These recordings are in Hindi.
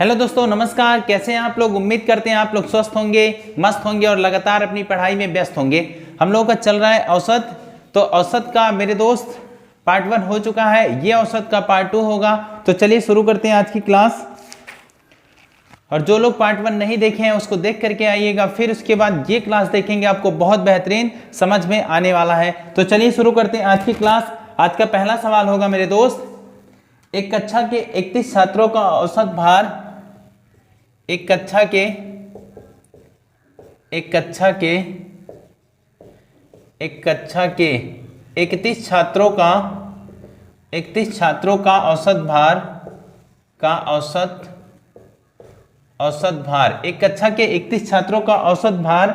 हेलो दोस्तों, नमस्कार। कैसे हैं आप लोग? उम्मीद करते हैं आप लोग स्वस्थ होंगे, मस्त होंगे और लगातार अपनी पढ़ाई में व्यस्त होंगे। हम लोगों का चल रहा है औसत। तो औसत का मेरे दोस्त पार्ट 1 हो चुका है, ये औसत का पार्ट 2 होगा। तो चलिए शुरू करते हैं आज की क्लास। और जो लोग पार्ट 1 नहीं देखे हैं उसको देख करके आइएगा, फिर उसके बाद ये क्लास देखेंगे, आपको बहुत बेहतरीन समझ में आने वाला है। तो चलिए शुरू करते हैं आज की क्लास। आज का पहला सवाल होगा मेरे दोस्त, एक कक्षा के 31 छात्रों का औसत भार, एक कक्षा के 31 छात्रों का औसत भार एक कक्षा के 31 छात्रों का औसत भार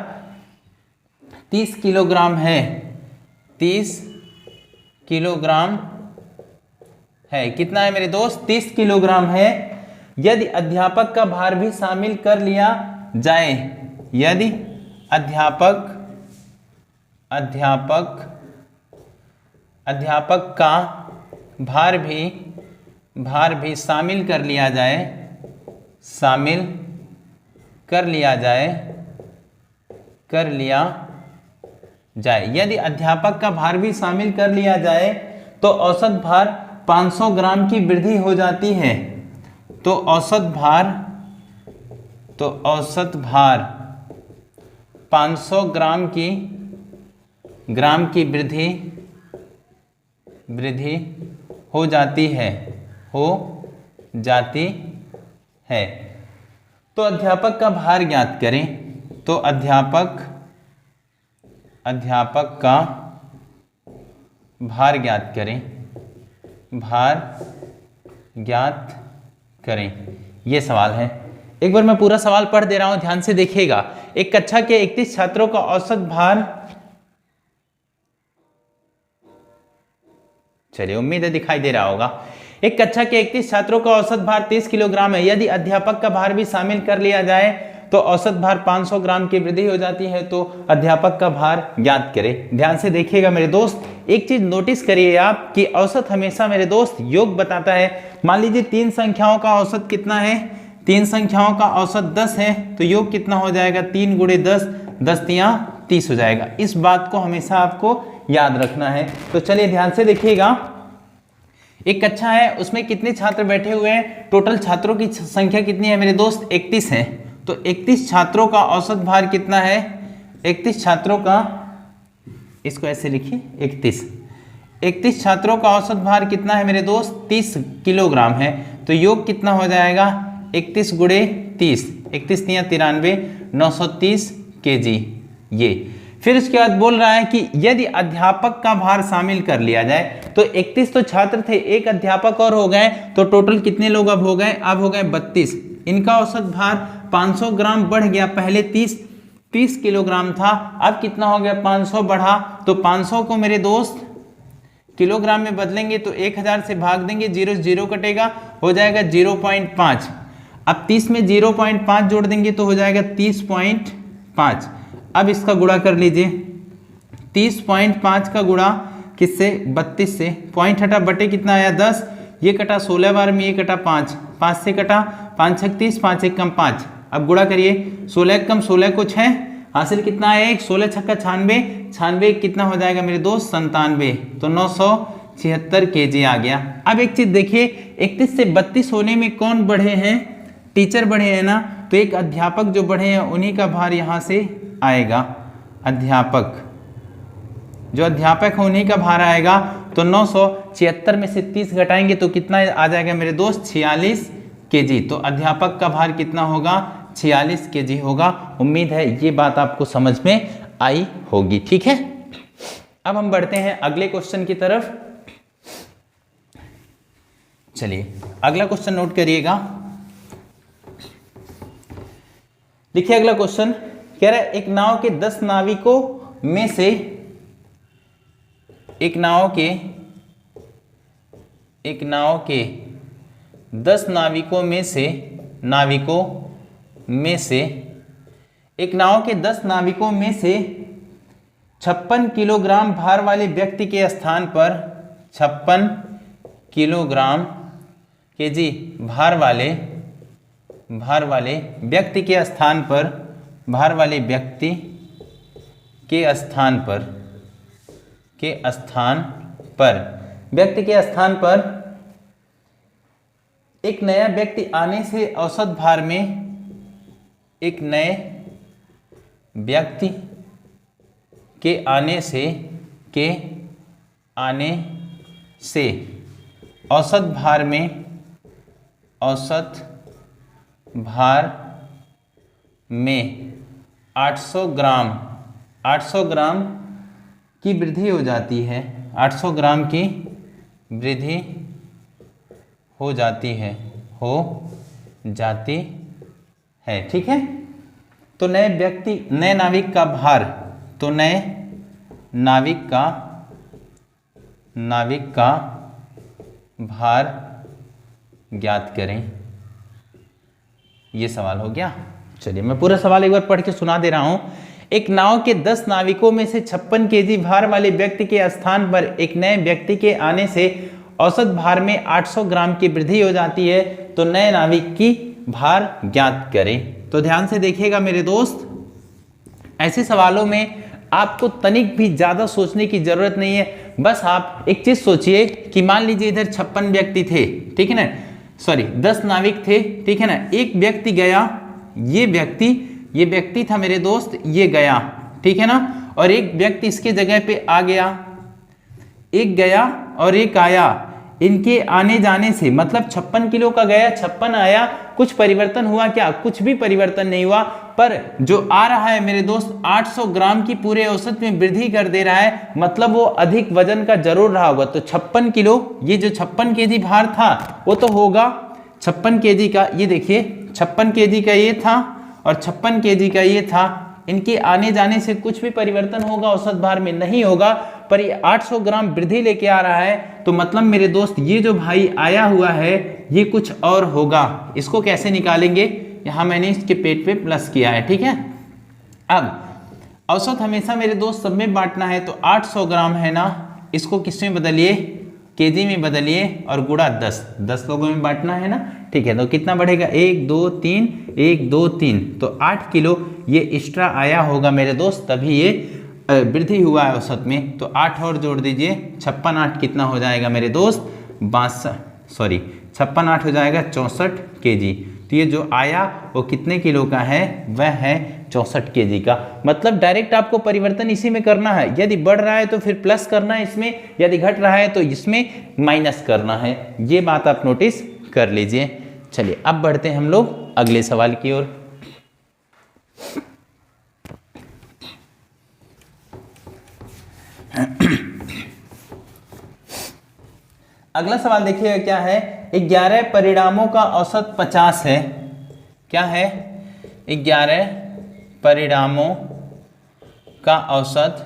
30 किलोग्राम है। 30 किलोग्राम है। कितना है मेरे दोस्त? 30 किलोग्राम है। यदि अध्यापक का भार भी शामिल कर लिया जाए, यदि अध्यापक का भार भी शामिल कर लिया जाए, यदि अध्यापक का भार भी शामिल कर लिया जाए तो औसत भार 500 ग्राम की वृद्धि हो जाती है। तो औसत भार 500 ग्राम की वृद्धि हो जाती है। तो अध्यापक का भार ज्ञात करें। तो अध्यापक का भार ज्ञात करें। ये सवाल है। एक बार मैं पूरा सवाल पढ़ दे रहा हूं, ध्यान से देखिएगा। एक कक्षा के 31 छात्रों का औसत भार, चलिए उम्मीद है दिखाई दे रहा होगा। एक कक्षा के 31 छात्रों का औसत भार 30 किलोग्राम है। यदि अध्यापक का भार भी शामिल कर लिया जाए तो औसत भार 500 ग्राम की वृद्धि हो जाती है। तो अध्यापक का भार ज्ञात करें। ध्यान से देखिएगा मेरे दोस्त, एक चीज नोटिस करिए आप कि औसत हमेशा मेरे दोस्त योग बताता है। मान लीजिए 3 संख्याओं का औसत कितना है? 3 संख्याओं का औसत 10 है, तो योग कितना हो जाएगा? 3 गुणे 10, 10 तियां 30 हो जाएगा। इस बात को हमेशा आपको याद रखना है। तो चलिए ध्यान से देखिएगा। एक कक्षा है, उसमें कितने छात्र बैठे हुए हैं? टोटल छात्रों की संख्या कितनी है मेरे दोस्त? 31 है। तो 31 छात्रों का औसत भार कितना है? 31 छात्रों का, इसको ऐसे लिखिए 31 छात्रों का औसत भार कितना है मेरे दोस्त? 30 किलोग्राम है। तो योग कितना हो जाएगा? 31 गुणे 30, 31 तियां 93, 930 kg। ये फिर उसके बाद बोल रहा है कि यदि अध्यापक का भार शामिल कर लिया जाए, तो 31 तो छात्र थे, एक अध्यापक और हो गए, तो टोटल कितने लोग अब हो गए? अब हो गए 32। इनका औसत भार 500 ग्राम बढ़ गया। पहले 30 किलोग्राम था, अब कितना हो गया? 500 बढ़ा। तो 500 को मेरे दोस्त किलोग्राम में बदलेंगे तो 1000 से भाग देंगे, 0 से 0 कटेगा, हो जाएगा 0.5। अब 30 में 0.5 जोड़ देंगे तो हो जाएगा 30.5। अब इसका गुणा कर लीजिए। 30.5 का गुणा किससे? 32 से। पॉइंट हटा, बटे कितना आया? 10। ये कटा 16 बार में, ये कटा 5, 5 से कटा, 5 छक 30, 5 एक कम 5। अब गुणा करिए, 16 कम 16 को 6, हासिल कितना है? 1। 16 छक्का 96, 96 कितना हो जाएगा मेरे दोस्त? 97। तो 976 kg आ गया। अब एक चीज देखिए, 31 से 32 होने में कौन बढ़े हैं? टीचर बढ़े हैं ना। तो एक अध्यापक जो बढ़े हैं उन्हीं का भार यहां से आएगा। जो अध्यापक है उन्हीं का भार आएगा। तो 976 में से 30 घटाएंगे तो कितना आ जाएगा मेरे दोस्त? 46 kg। तो अध्यापक का भार कितना होगा? 46 kg होगा। उम्मीद है ये बात आपको समझ में आई होगी। ठीक है, अब हम बढ़ते हैं अगले क्वेश्चन की तरफ। चलिए अगला क्वेश्चन नोट करिएगा। देखिए अगला क्वेश्चन कह रहा है, एक नाव के 10 नाविकों में से एक नाव के 10 नाविकों में से एक नाव के 10 नाविकों में से 56 किलोग्राम भार वाले व्यक्ति के स्थान पर 56 किलोग्राम केजी भार वाले भार वाले व्यक्ति के स्थान पर, भार वाले व्यक्ति के स्थान पर, व्यक्ति के स्थान पर एक नया व्यक्ति आने से औसत भार में, एक नए व्यक्ति के आने से, औसत भार में, औसत भार में 800 ग्राम की वृद्धि हो जाती है, 800 ग्राम की वृद्धि हो जाती है, ठीक है। तो नए नाविक का भार, तो नए नाविक का भार ज्ञात करें। ये सवाल हो गया। चलिए मैं पूरा सवाल एक बार पढ़ के सुना दे रहा हूं। एक नाव के 10 नाविकों में से 56 केजी भार वाले व्यक्ति के स्थान पर एक नए व्यक्ति के आने से औसत भार में 800 ग्राम की वृद्धि हो जाती है, तो नए नाविक की भार ज्ञात करें। तो ध्यान से देखिएगा मेरे दोस्त, ऐसे सवालों में आपको तनिक भी ज्यादा सोचने की जरूरत नहीं है। बस आप एक चीज सोचिए कि मान लीजिए इधर 56 व्यक्ति थे, ठीक है ना, सॉरी 10 नाविक थे, ठीक है ना। एक व्यक्ति गया, ये व्यक्ति था मेरे दोस्त, ये गया, ठीक है ना, और एक व्यक्ति इसके जगह पे आ गया, एक गया और एक आया। इनके आने जाने से मतलब 56 किलो का गया, 56 आया, कुछ परिवर्तन हुआ क्या? कुछ भी परिवर्तन नहीं हुआ। पर जो आ रहा है मेरे दोस्त 800 ग्राम की पूरे औसत में वृद्धि कर दे रहा है, मतलब वो अधिक वजन का जरूर रहा होगा। तो 56 किलो, ये जो 56 केजी भार था वो तो होगा 56 केजी का, ये देखिए 56 केजी का ये था और 56 केजी का ये था। इनके आने जाने से कुछ भी परिवर्तन होगा औसत भार में? नहीं होगा। पर ये 800 ग्राम वृद्धि लेके आ रहा है, तो मतलब मेरे दोस्त ये जो भाई आया हुआ है ये कुछ और होगा। इसको कैसे निकालेंगे? यहाँ मैंने इसके पेट पे प्लस किया है, ठीक है। अब औसत हमेशा मेरे दोस्त सब में बांटना है, तो 800 ग्राम है ना, इसको किस में बदलिए? केजी में बदलिए और गुणा 10 लोगों में बांटना है ना, ठीक है। तो कितना बढ़ेगा? 1 2 3, 1 2 3, तो 8 किलो ये एक्स्ट्रा आया होगा मेरे दोस्त, तभी ये वृद्धि हुआ है औसत में। तो 8 और जोड़ दीजिए, 56 8 कितना हो जाएगा मेरे दोस्त? 56 8 हो जाएगा 64 केजी। तो ये जो आया वो कितने किलो का है? वह है 64 केजी का। मतलब डायरेक्ट आपको परिवर्तन इसी में करना है। यदि बढ़ रहा है तो फिर प्लस करना है इसमें, यदि घट रहा है तो इसमें माइनस करना है। ये बात आप नोटिस कर लीजिए। चलिए अब बढ़ते हैं हम लोग अगले सवाल की ओर। अगला सवाल देखिएगा क्या है। 11 परिणामों का औसत 50 है। क्या है? 11 परिणामों का औसत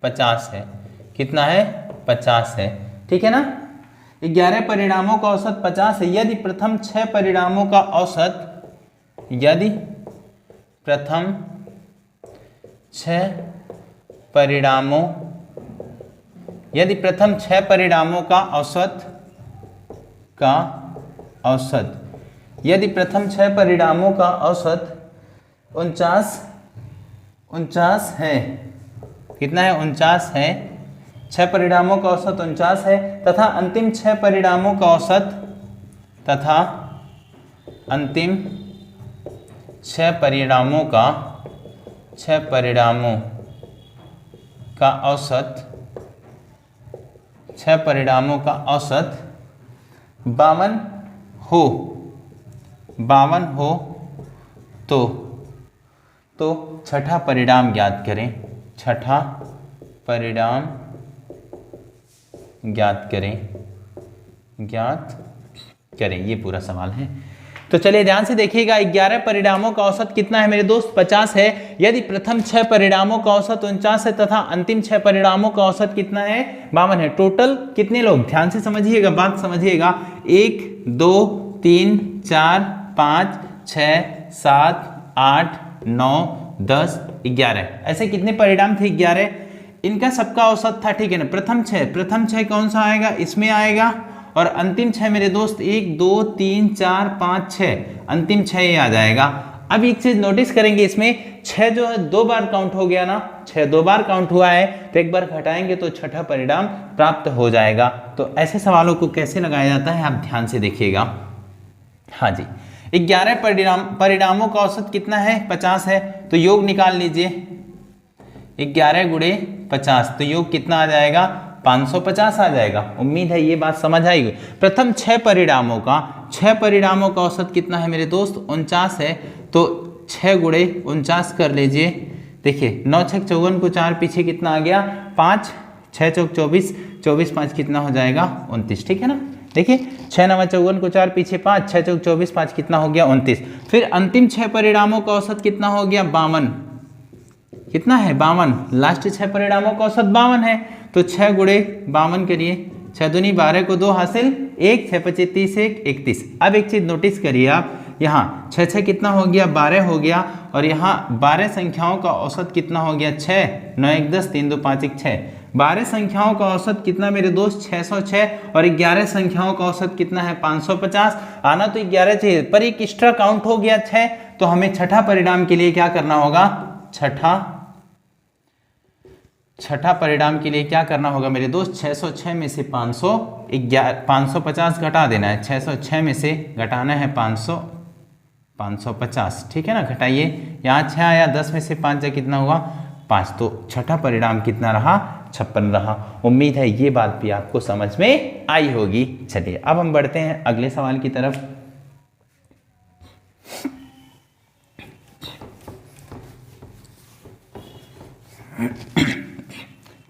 50 है। कितना है? 50 है, ठीक है ना। 11 परिणामों का औसत 50 है। यदि प्रथम 6 परिणामों का औसत, यदि प्रथम 6 परिणामों का औसत यदि प्रथम 6 परिणामों का औसत 49 है, कितना है? 49 है। 6 परिणामों का औसत 49 है तथा अंतिम 6 परिणामों का औसत, छह परिणामों का औसत 52 हो तो छठा परिणाम ज्ञात करें। छठा परिणाम ज्ञात करें, ये पूरा सवाल है। तो चलिए ध्यान से देखिएगा। 11 परिणामों का औसत कितना है मेरे दोस्त? 50 है। यदि प्रथम 6 परिणामों का औसत 49 है तथा अंतिम 6 परिणामों का औसत कितना है? 52 है। टोटल कितने लोग? ध्यान से समझिएगा, बात समझिएगा। 1 2 3 4 5 6 7 8 9 10 11, ऐसे कितने परिणाम थे? 11। इनका सबका औसत था, ठीक है ना। प्रथम 6 कौन सा आएगा? इसमें आएगा। और अंतिम 6 मेरे दोस्त 1 2 3 4 5 6, अंतिम 6 ये आ जाएगा। अब एक चीज नोटिस करेंगे, इसमें 6 जो है 2 बार काउंट हो गया ना, 6 2 बार काउंट हुआ है, तो एक बार घटाएंगे तो छठा परिणाम प्राप्त हो जाएगा। तो ऐसे सवालों को कैसे लगाया जाता है आप ध्यान से देखिएगा। हाँ जी, 11 परिणामों का औसत कितना है? 50 है, तो योग निकाल लीजिए। 11 गुणे 50, तो योग कितना आ जाएगा? 550 आ जाएगा। उम्मीद है ये बात समझ आएगी। प्रथम 6 परिणामों का औसत कितना है मेरे दोस्त? 49 है, तो 6 गुणे 49 कर लीजिए। देखिए 9 6 54 को 4 पीछे कितना आ गया? 5, 6 चौक 24, 24 5 कितना हो जाएगा? 29, ठीक है ना। देखिए 6 9 54 को 4 पीछे 5, 6 चौक 24 5 कितना हो गया? 29। फिर अंतिम 6 परिणामों का औसत कितना हो गया? 52। कितना है? 52। लास्ट 6 परिणामों का औसत 52 है, तो 6 गुणे 52 करिए। 6 दूनी 12 को 2 हासिल, 1 6 25 30 1 31। अब एक चीज नोटिस करिए आप, यहाँ 6 6 कितना हो गया? 12 हो गया, और यहाँ 12 संख्याओं का औसत कितना हो गया? 6 9 1 10 3 2 5 1 6। 12 संख्याओं का औसत कितना मेरे दोस्त? 606, और 11 संख्याओं का औसत कितना है? 550। आना तो 11 चाहिए, पर एक एक्स्ट्रा काउंट हो गया 6, तो हमें छठा परिणाम के लिए क्या करना होगा? छठा परिणाम के लिए क्या करना होगा मेरे दोस्त? 606 में से 550 घटा देना है। 606 में से घटाना है 550, ठीक है ना। घटाइए, यहाँ 6 आया, 10 में से 5 जा कितना हुआ? 5, तो छठा परिणाम कितना रहा? 56 रहा। उम्मीद है ये बात भी आपको समझ में आई होगी। चलिए अब हम बढ़ते हैं अगले सवाल की तरफ।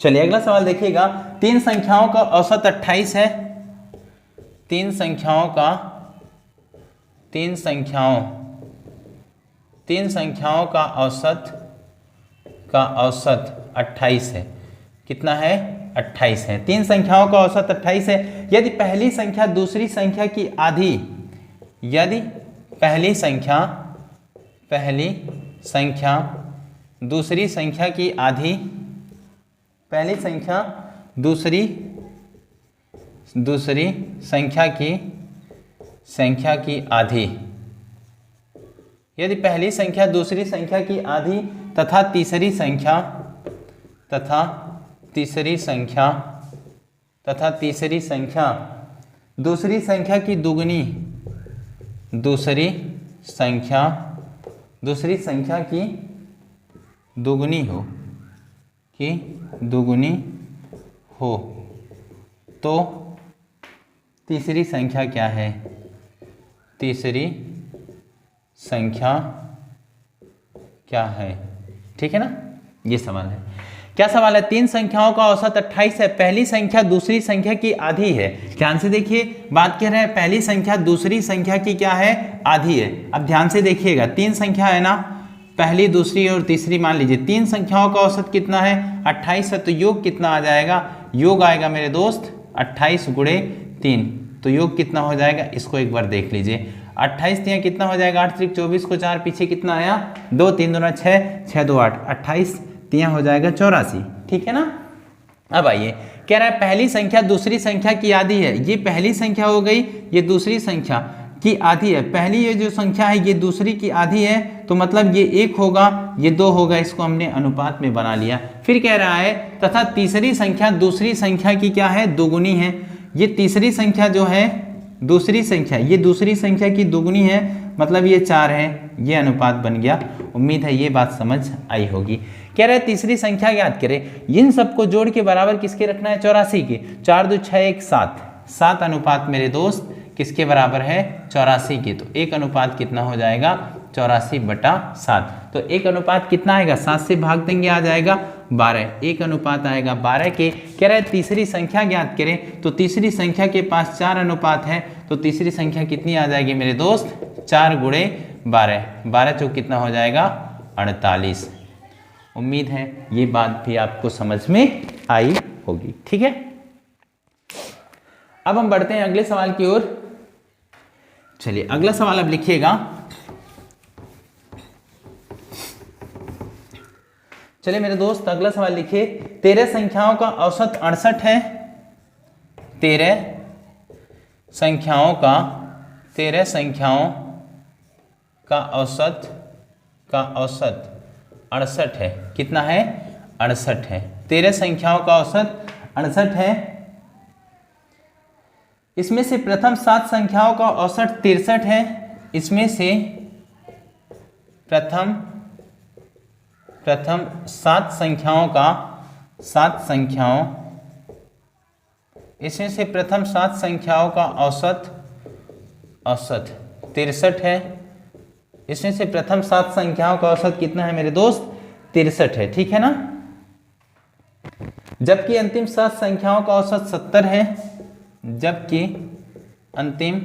चलिए अगला सवाल देखिएगा। 3 संख्याओं का औसत 28 है। 3 संख्याओं का औसत 28 है। कितना है? 28 है। 3 संख्याओं का औसत 28 है। यदि पहली संख्या दूसरी संख्या की आधी, यदि पहली संख्या दूसरी संख्या की आधी, पहली संख्या दूसरी संख्या की आधी, यदि पहली संख्या दूसरी संख्या की आधी तथा तीसरी संख्या दूसरी संख्या की दुगुनी, दूसरी संख्या की दुगुनी हो, तो तीसरी संख्या क्या है? तीसरी संख्या क्या है? ठीक है ना, ये सवाल है। क्या सवाल है? 3 संख्याओं का औसत 28 है। पहली संख्या दूसरी संख्या की आधी है। ध्यान से देखिए, बात कर रहे हैं पहली संख्या दूसरी संख्या की क्या है? आधी है। अब ध्यान से देखिएगा, 3 संख्या है ना, पहली दूसरी और तीसरी मान लीजिए। 3 संख्याओं का औसत कितना है? 28 है, तो योग कितना आ जाएगा? योग आएगा मेरे दोस्त 28 गुणे 3, तो योग कितना हो जाएगा? इसको एक बार देख लीजिए। 28 तिया कितना हो जाएगा? 8 3 24 को 4 पीछे कितना आया? 2 3 2 6 6 2 8, 28 तिया हो जाएगा 84, ठीक है ना। अब आइए, कह रहा है पहली संख्या दूसरी संख्या की आधी है। ये पहली संख्या हो गई, ये दूसरी संख्या की आधी है। पहली ये जो संख्या है ये दूसरी की आधी है, तो मतलब ये 1 होगा, ये 2 होगा, इसको हमने अनुपात में बना लिया। फिर कह रहा है तथा तीसरी संख्या दूसरी संख्या की क्या है? दुगुनी है। ये तीसरी संख्या जो है दूसरी संख्या, ये दूसरी संख्या की दुगुनी है, मतलब ये 4 है, ये अनुपात बन गया। उम्मीद है ये बात समझ आई होगी। कह रहे हैं तीसरी संख्या याद करें, इन सबको जोड़ के बराबर किसके रखना है? 84 के। 4 2 6 1 7, 7 अनुपात मेरे दोस्त किसके बराबर है? 84 की। तो 1 अनुपात कितना हो जाएगा? 84/7। तो 1 अनुपात कितना आएगा? 7 से भाग देंगे, आ जाएगा 12। 1 अनुपात आएगा 12 के। कह रहे हैं तीसरी संख्या ज्ञात करें, तो तीसरी संख्या के पास 4 अनुपात है, तो तीसरी संख्या कितनी आ जाएगी मेरे दोस्त? 4 गुणे 12, 12 चौक कितना हो जाएगा? 48। उम्मीद है ये बात भी आपको समझ में आई होगी, ठीक है। अब हम बढ़ते हैं अगले सवाल की ओर। चलिए अगला सवाल अब लिखिएगा। चलिए मेरे दोस्त अगला सवाल लिखिए। 13 संख्याओं का औसत 68 है। 13 संख्याओं का 13 संख्याओं का औसत 68 है। कितना है? 68 है। 13 संख्याओं का औसत 68 है। इसमें से प्रथम 7 संख्याओं का औसत 63 है। इसमें से प्रथम 7 संख्याओं का 7 संख्याओं इसमें से प्रथम 7 संख्याओं का औसत 63 है। इसमें से प्रथम 7 संख्याओं का औसत कितना है मेरे दोस्त? 63 है। ठीक है ना? जबकि अंतिम 7 संख्याओं का औसत 70 है। जबकि अंतिम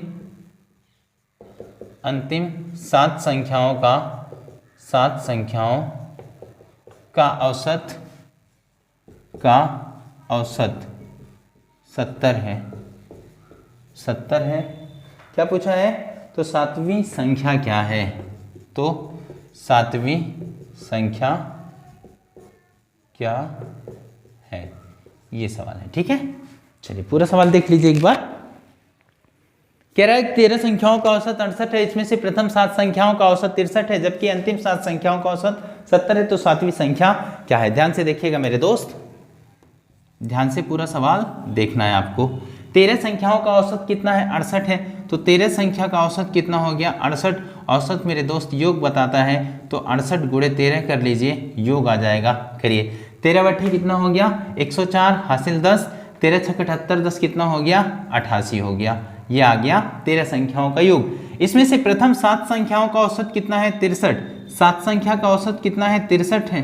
7 संख्याओं का औसत 70 है। 70 है। क्या पूछा है? तो 7वीं संख्या क्या है? तो 7वीं संख्या क्या है, ये सवाल है। ठीक है, चलिए पूरा सवाल देख लीजिए एक बार। कह रहा है 13 संख्याओं का औसत 68 है। इसमें से प्रथम 7 संख्याओं का औसत 63 है। जबकि अंतिम 7 संख्याओं का औसत 70 है। तो 7वीं संख्या क्या है? ध्यान से देखिएगा मेरे दोस्त, ध्यान से पूरा सवाल देखना है आपको। 13 संख्याओं का औसत कितना है? 68 है। तो 13 संख्या का औसत कितना हो गया? 68। औसत मेरे दोस्त योग बताता है, तो 68 गुणे 13 कर लीजिए, योग आ जाएगा। करिए, 13 बट्टे कितना हो गया? 104 हासिल 10, 13 छक 78, 10 कितना हो गया? 88 हो गया। ये आ गया 13 संख्याओं का योग। इसमें से प्रथम 7 संख्याओं का औसत कितना है? 63। 7 संख्या का औसत कितना है? 63 है।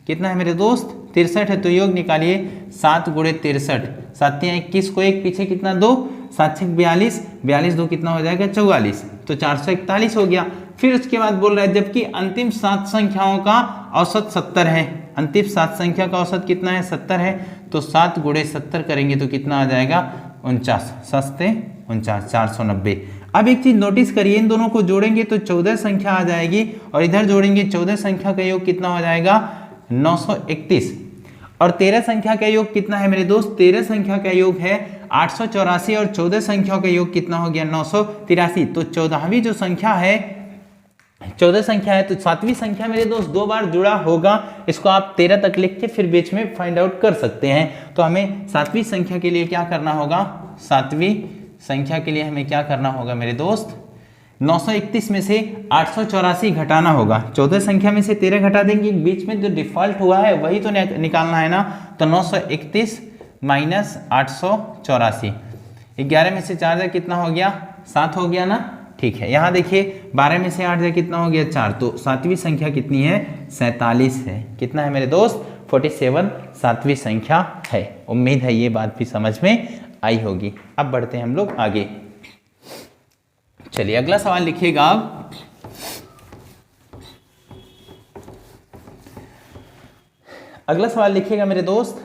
कितना है मेरे दोस्त? 63 है। तो योग निकालिए, 7 गुणे 63, 7 21 को 1 पीछे कितना? 2, 7 6 42, 42 2 कितना हो जाएगा? 44। तो 441 हो गया। फिर उसके बाद बोल रहा है जबकि अंतिम 7 संख्याओं का औसत 70 है। अंतिम 7 संख्या का औसत कितना है? 70 है। तो 7 गुणे 70 करेंगे तो कितना आ जाएगा? 49, सस्ते 49, 490। अब एक चीज नोटिस करिए, इन दोनों को जोड़ेंगे तो 14 संख्या आ जाएगी, और इधर जोड़ेंगे 14 संख्या का योग कितना हो जाएगा? 931। और 13 संख्या का योग कितना है मेरे दोस्त? 13 संख्या का योग है 884, और 14 संख्या का योग कितना हो गया? 983। तो 14वीं जो संख्या है, 14 संख्या है, तो 7वीं संख्या मेरे दोस्त 2 बार जुड़ा होगा। इसको आप 13 तक लिख के फिर बीच में फाइंड आउट कर सकते हैं। तो हमें 7वीं संख्या के लिए क्या करना होगा? 7वीं संख्या के लिए हमें क्या करना होगा मेरे दोस्त? 931 में से 884 घटाना होगा। 14 संख्या में से 13 घटा देंगे, बीच में जो डिफॉल्ट हुआ है वही तो निकालना है ना। तो 931 माइनस 884, 11 में से 4 जाए कितना हो गया? 7 हो गया ना। ठीक है, यहाँ देखिए 12 में से 8 जाए कितना हो गया? 4। तो 7वीं संख्या कितनी है? 47 है। कितना है मेरे दोस्त? 47 7वीं संख्या है। उम्मीद है ये बात भी समझ में आई होगी। अब बढ़ते हैं हम लोग आगे। चलिए अगला सवाल लिखिएगा आप। अगला सवाल लिखिएगा मेरे दोस्त।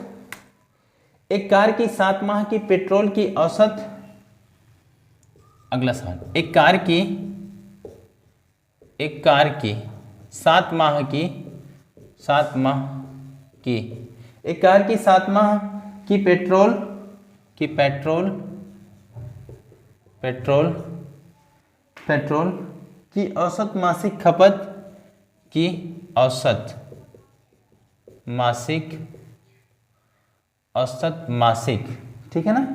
एक कार की 7 माह की पेट्रोल की औसत, अगला सवाल, एक कार की 7 माह की एक कार की 7 माह की पेट्रोल की औसत मासिक खपत ठीक है ना?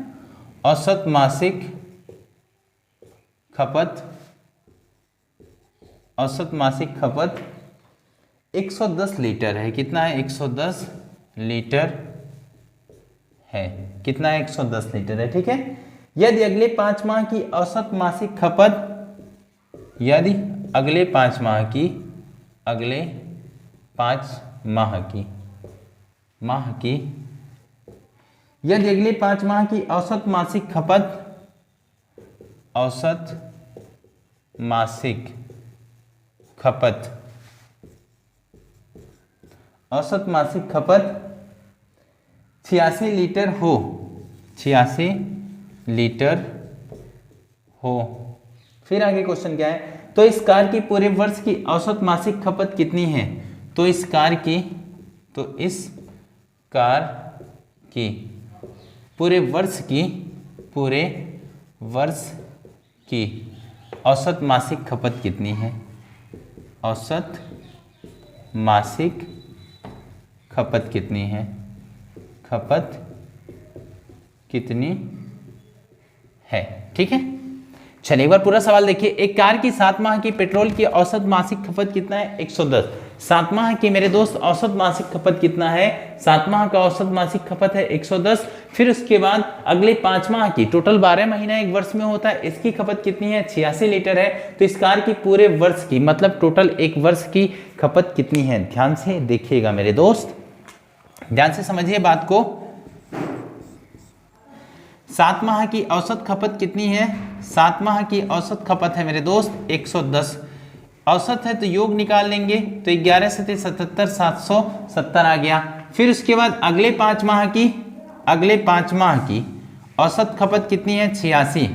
औसत मासिक खपत 110 लीटर है। कितना है? 110 लीटर है। कितना है? 110 लीटर है। ठीक है। यदि अगले 5 माह की औसत मासिक खपत, यदि अगले 5 माह की यदि अगले 5 माह की औसत मासिक खपत 86 लीटर हो, 86 लीटर हो। फिर आगे क्वेश्चन क्या है? तो इस कार की पूरे वर्ष की औसत मासिक खपत कितनी है? तो इस कार की पूरे वर्ष की औसत मासिक खपत कितनी है? औसत मासिक खपत कितनी है? खपत कितनी है? ठीक है, चलिए एक बार पूरा सवाल देखिए। एक कार की 7 माह की पेट्रोल की औसत मासिक खपत कितना है? 110। 7 माह की मेरे दोस्त औसत मासिक खपत कितना है? 7 माह का औसत मासिक खपत है 110। फिर उसके बाद अगले 5 माह की, टोटल 12 महीना एक वर्ष में होता है, इसकी खपत कितनी है? 86 लीटर है। तो इस कार की पूरे वर्ष की, मतलब टोटल एक वर्ष की खपत कितनी है? ध्यान से देखिएगा मेरे दोस्त, ध्यान से समझिए बात को। 7 माह की औसत खपत कितनी है? 7 माह की औसत खपत है मेरे दोस्त 110। औसत है तो योग निकाल लेंगे, तो 11 से 77, 770 आ गया। फिर उसके बाद अगले 5 माह की औसत खपत कितनी है? 86।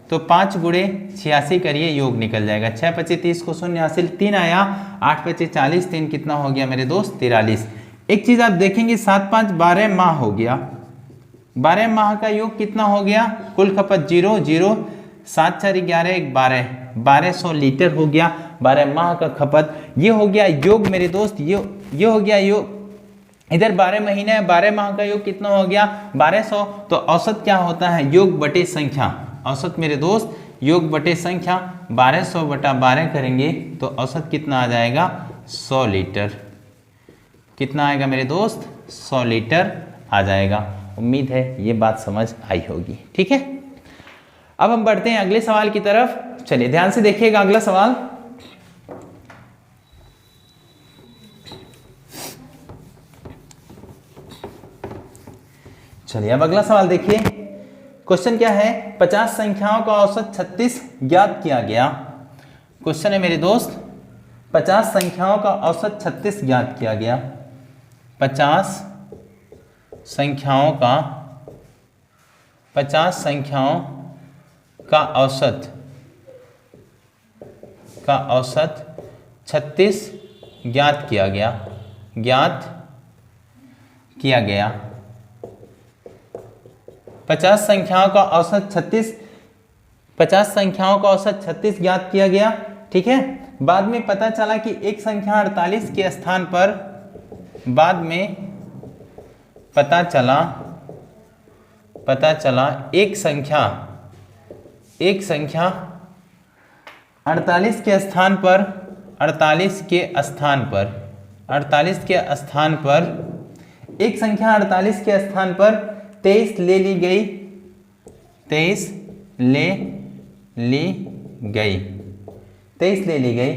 तो 5 गुणे 86 करिए, योग निकल जाएगा। 6 25 30 को 0 हासिल, 3 आया, 8 25 40, 3 कितना हो गया मेरे दोस्त? 43। एक चीज आप देखेंगे, 7 5 12 माह हो गया। 12 माह का योग कितना हो गया? कुल खपत 0 0, 7 4 11 1 12, 1200 लीटर हो गया 12 माह का खपत। ये हो गया योग मेरे दोस्त, ये हो गया योग। इधर 12 महीने है, 12 माह का योग कितना हो गया? 1200। तो औसत क्या होता है? योग बटे संख्या। औसत मेरे दोस्त योग बटे संख्या, 1200 बटा 12 करेंगे तो औसत कितना आ जाएगा? 100 लीटर। कितना आएगा मेरे दोस्त? 100 लीटर आ जाएगा। उम्मीद है ये बात समझ आई होगी। ठीक है, अब हम बढ़ते हैं अगले सवाल की तरफ। चलिए ध्यान से देखिएगा अगला सवाल। चलिए अब अगला सवाल देखिए। क्वेश्चन क्या है? 50 संख्याओं का औसत 36 ज्ञात किया गया। क्वेश्चन है मेरे दोस्त, 50 संख्याओं का औसत 36 ज्ञात किया गया। 50 संख्याओं का औसत 36 ज्ञात किया गया। 50 संख्याओं का औसत 36 ज्ञात किया गया। ठीक है, बाद में पता चला कि एक संख्या 48 के स्थान पर, बाद में पता चला एक संख्या 48 के स्थान पर 48 के स्थान पर एक संख्या 48 के स्थान पर 23 ले ली गई। 23 ले ली गई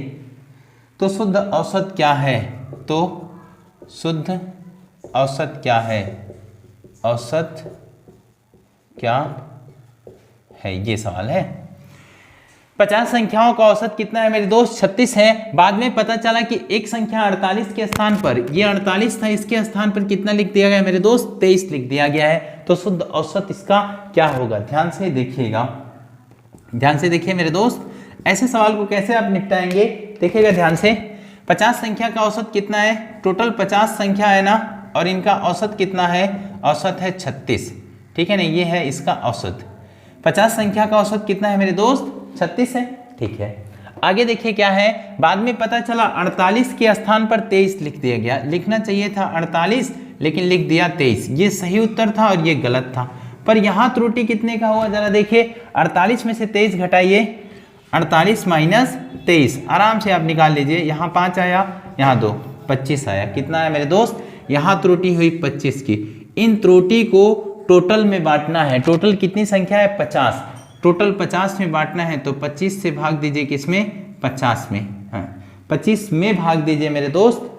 तो शुद्ध औसत क्या है? औसत क्या है? ये सवाल है। 50 संख्याओं का औसत कितना है मेरे दोस्त? 36 है। बाद में पता चला कि एक संख्या 48 के स्थान पर, ये 48 था, इसके स्थान पर कितना लिख दिया गया मेरे दोस्त? 23 लिख दिया गया है। तो शुद्ध औसत इसका क्या होगा? ध्यान से देखिए मेरे दोस्त। ऐसे सवाल को कैसे आप निपटाएंगे देखिएगा ध्यान से। 50 संख्या का औसत कितना है? टोटल 50 संख्या है ना, और इनका औसत कितना है? औसत है 36। ठीक है ना, ये है इसका औसत। 50 संख्या का औसत कितना है मेरे दोस्त? 36 है। ठीक है, आगे देखिए क्या है। बाद में पता चला 48 के स्थान पर 23 लिख दिया गया। लिखना चाहिए था 48, लेकिन लिख दिया 23। ये सही उत्तर था और ये गलत था। पर यहाँ त्रुटि कितने का हुआ जरा देखिए। 48 में से 23 घटाइए, 48 माइनस 23 आराम से आप निकाल लीजिए। यहाँ 5 आया, यहाँ 2, 25 आया। कितना है मेरे दोस्त? यहाँ त्रुटि हुई 25 की। इन त्रुटि को टोटल में बांटना है। टोटल कितनी संख्या है? 50। टोटल 50 में बांटना है तो 25 से भाग दीजिए, किसमें? 50 में। हाँ, 25 में भाग दीजिए मेरे दोस्त।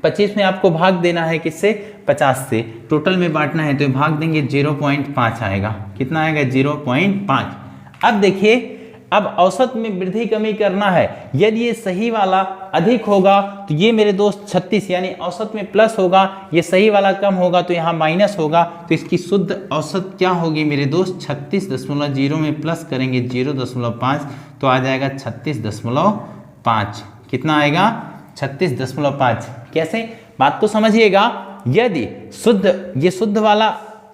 25 में आपको भाग देना है किससे? 50 से। टोटल में बांटना है तो भाग देंगे, 0.5 आएगा। कितना आएगा? 0.5। अब देखिए, अब औसत में वृद्धि कमी करना है। यदि ये सही वाला अधिक होगा तो ये मेरे दोस्त 36 यानी औसत में प्लस होगा, ये सही वाला कम होगा तो यहाँ माइनस होगा। तो इसकी शुद्ध औसत क्या होगी मेरे दोस्त? 36.0 में प्लस करेंगे 0.5 तो आ जाएगा 36.5। कितना आएगा? 36.5। कैसे? बात को समझिएगा। यदि ये शुद्ध वाला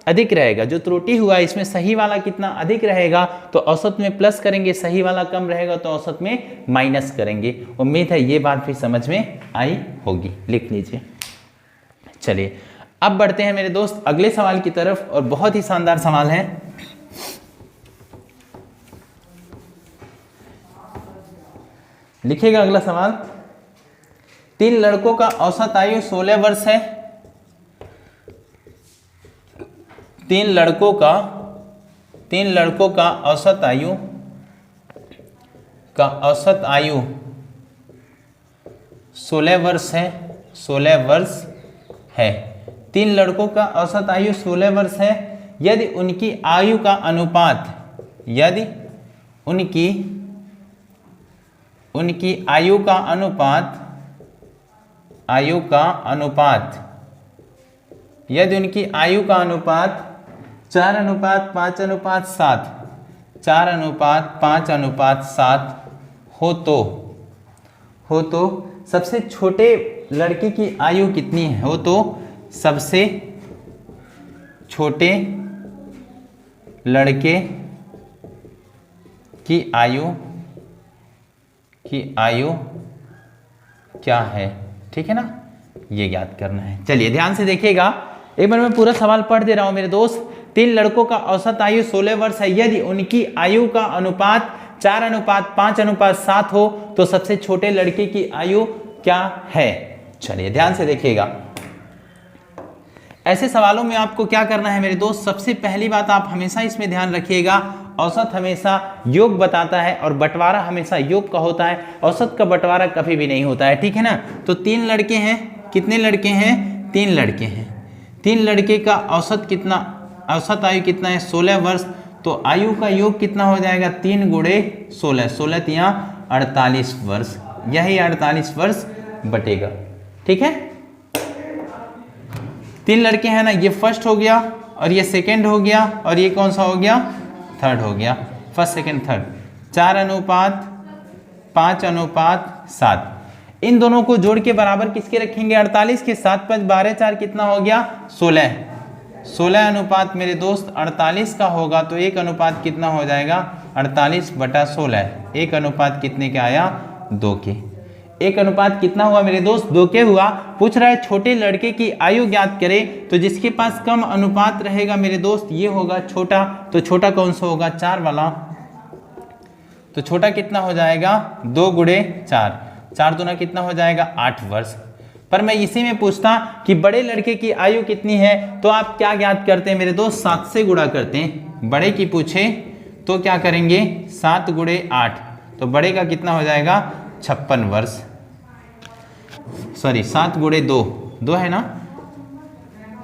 अधिक रहेगा, जो त्रुटि हुआ इसमें सही वाला कितना अधिक रहेगा तो औसत में प्लस करेंगे, सही वाला कम रहेगा तो औसत में माइनस करेंगे। उम्मीद है ये बात भी समझ में आई होगी, लिख लीजिए। चलिए अब बढ़ते हैं मेरे दोस्त अगले सवाल की तरफ, और बहुत ही शानदार सवाल है। लिखिएगा अगला सवाल। 3 लड़कों का औसत आयु 16 वर्ष है। 3 लड़कों का औसत आयु 16 वर्ष है। 16 वर्ष है। 3 लड़कों का औसत आयु 16 वर्ष है। यदि उनकी आयु का अनुपात यदि उनकी आयु का अनुपात यदि उनकी आयु का अनुपात 4:5:7 4:5:7 हो तो सबसे छोटे लड़के की आयु कितनी है? हो तो सबसे छोटे लड़के की आयु क्या है? ठीक है ना, ये याद करना है। चलिए ध्यान से देखिएगा, एक बार मैं पूरा सवाल पढ़ दे रहा हूं मेरे दोस्त। 3 लड़कों का औसत आयु 16 वर्ष है। यदि उनकी आयु का अनुपात 4:5:7 हो तो सबसे छोटे लड़के की आयु क्या है? चलिए ध्यान से देखिएगा। ऐसे सवालों में आपको क्या करना है मेरे दोस्त, सबसे पहली बात आप हमेशा इसमें ध्यान रखिएगा, औसत हमेशा योग बताता है और बंटवारा हमेशा योग का होता है, औसत का बंटवारा कभी भी नहीं होता है। ठीक है ना। तो 3 लड़के हैं, कितने लड़के हैं? 3 लड़के हैं। 3 लड़के का औसत आयु कितना है? 16 वर्ष। तो आयु का योग कितना हो जाएगा? 3 × 16, 16 तिया 48 वर्ष। यही 48 वर्ष बटेगा। ठीक है। 3 लड़के हैं ना, ये फर्स्ट हो गया और ये सेकंड हो गया और ये कौन सा हो गया? थर्ड हो गया। First second third. 4:5:7। इन दोनों को जोड़ के बराबर किसके रखेंगे? 48 के। 7 5 12 4 कितना हो गया? 16। 16 अनुपात मेरे दोस्त 48 का होगा तो 1 अनुपात कितना हो जाएगा? 48/16। 1 अनुपात कितने के आया? 2 के। 1 अनुपात कितना हुआ मेरे दोस्त? 2 के हुआ। पूछ रहा है छोटे लड़के की आयु ज्ञात करें, तो जिसके पास कम अनुपात रहेगा मेरे दोस्त ये होगा छोटा। तो छोटा कौन सा होगा? 4 वाला। तो छोटा कितना हो जाएगा? 2 × 4। 4 दूना कितना हो जाएगा? 8 वर्ष। पर मैं इसी में पूछता कि बड़े लड़के की आयु कितनी है, तो आप क्या ज्ञात करते हैं मेरे दोस्त? 7 से गुणा करते हैं। बड़े की पूछे तो क्या करेंगे? 7 × 8। तो बड़े का कितना हो जाएगा? 56 वर्ष। सॉरी 7 × 2, 2 है ना।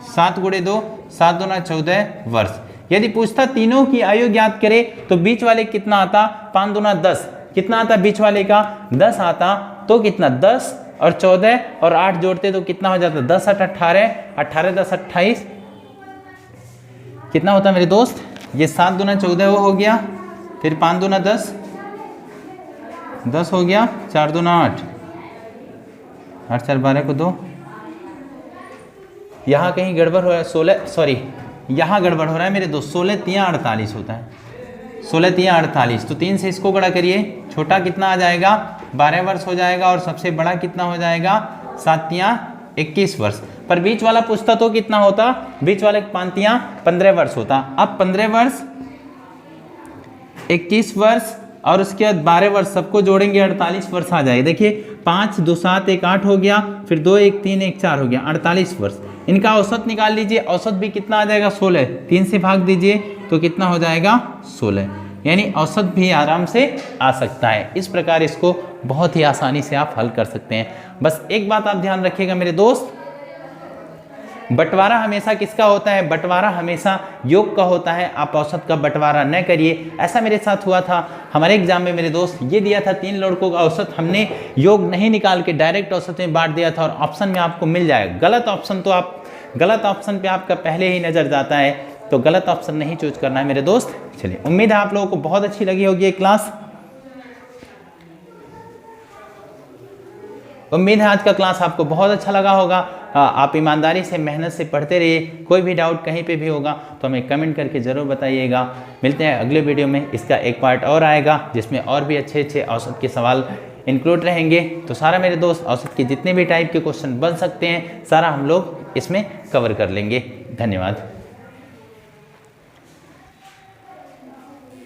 7 × 2, 7 दूना 14 वर्ष। यदि पूछता तीनों की आयु ज्ञात करे तो बीच वाले कितना आता? 5 दूना 10। कितना आता बीच वाले का? 10 आता। तो कितना? 10 और 14 और 8 जोड़ते तो कितना हो जाता? 10 8 18, 18 10 28 कितना होता मेरे दोस्त? ये 7 दूना 14 वो हो गया, फिर 5 दूना 10, 10 हो गया, 4 दूना 8, 8 4 12 को 2। यहाँ कहीं गड़बड़ हो रहा है। 16 सॉरी यहाँ गड़बड़ हो रहा है मेरे दोस्त। 16 तिया 48 होता है। 16 तिया 48। तो 3 से इसको गुणा करिए। छोटा कितना आ जाएगा? 12 वर्ष हो जाएगा। और सबसे बड़ा कितना हो जाएगा? 7 तिया 21 वर्ष। पर बीच वाला पूछता तो कितना होता? बीच वाले 5 तिया 15 वर्ष होता। अब 15 वर्ष, 21 वर्ष और उसके बाद 12 वर्ष, सबको जोड़ेंगे 48 वर्ष आ जाएगा। देखिए 5 2 7 1 8 हो गया, फिर 2 1 3 1 4 हो गया, 48 वर्ष। इनका औसत निकाल लीजिए। औसत भी कितना आ जाएगा? 16। 3 से भाग दीजिए तो कितना हो जाएगा? 16। यानी औसत भी आराम से आ सकता है। इस प्रकार इसको बहुत ही आसानी से आप हल कर सकते हैं। बस एक बात आप ध्यान रखिएगा मेरे दोस्त, बंटवारा हमेशा किसका होता है? बंटवारा हमेशा योग का होता है। आप औसत का बंटवारा न करिए। ऐसा मेरे साथ हुआ था हमारे एग्जाम में मेरे दोस्त। ये दिया था 3 लड़कों का औसत, हमने योग नहीं निकाल के डायरेक्ट औसत में बांट दिया था और ऑप्शन में आपको मिल जाएगा गलत ऑप्शन। तो आप गलत ऑप्शन पे आपका पहले ही नजर जाता है, तो गलत ऑप्शन नहीं चूज करना है मेरे दोस्त। चलिए उम्मीद है आप लोगों को बहुत अच्छी लगी होगी ये क्लास। उम्मीद है आज का क्लास आपको बहुत अच्छा लगा होगा। आप ईमानदारी से मेहनत से पढ़ते रहिए। कोई भी डाउट कहीं पे भी होगा तो हमें कमेंट करके ज़रूर बताइएगा। मिलते हैं अगले वीडियो में, इसका एक पार्ट और आएगा जिसमें और भी अच्छे अच्छे औसत के सवाल इंक्लूड रहेंगे। तो सारा मेरे दोस्त औसत के जितने भी टाइप के क्वेश्चन बन सकते हैं सारा हम लोग इसमें कवर कर लेंगे। धन्यवाद।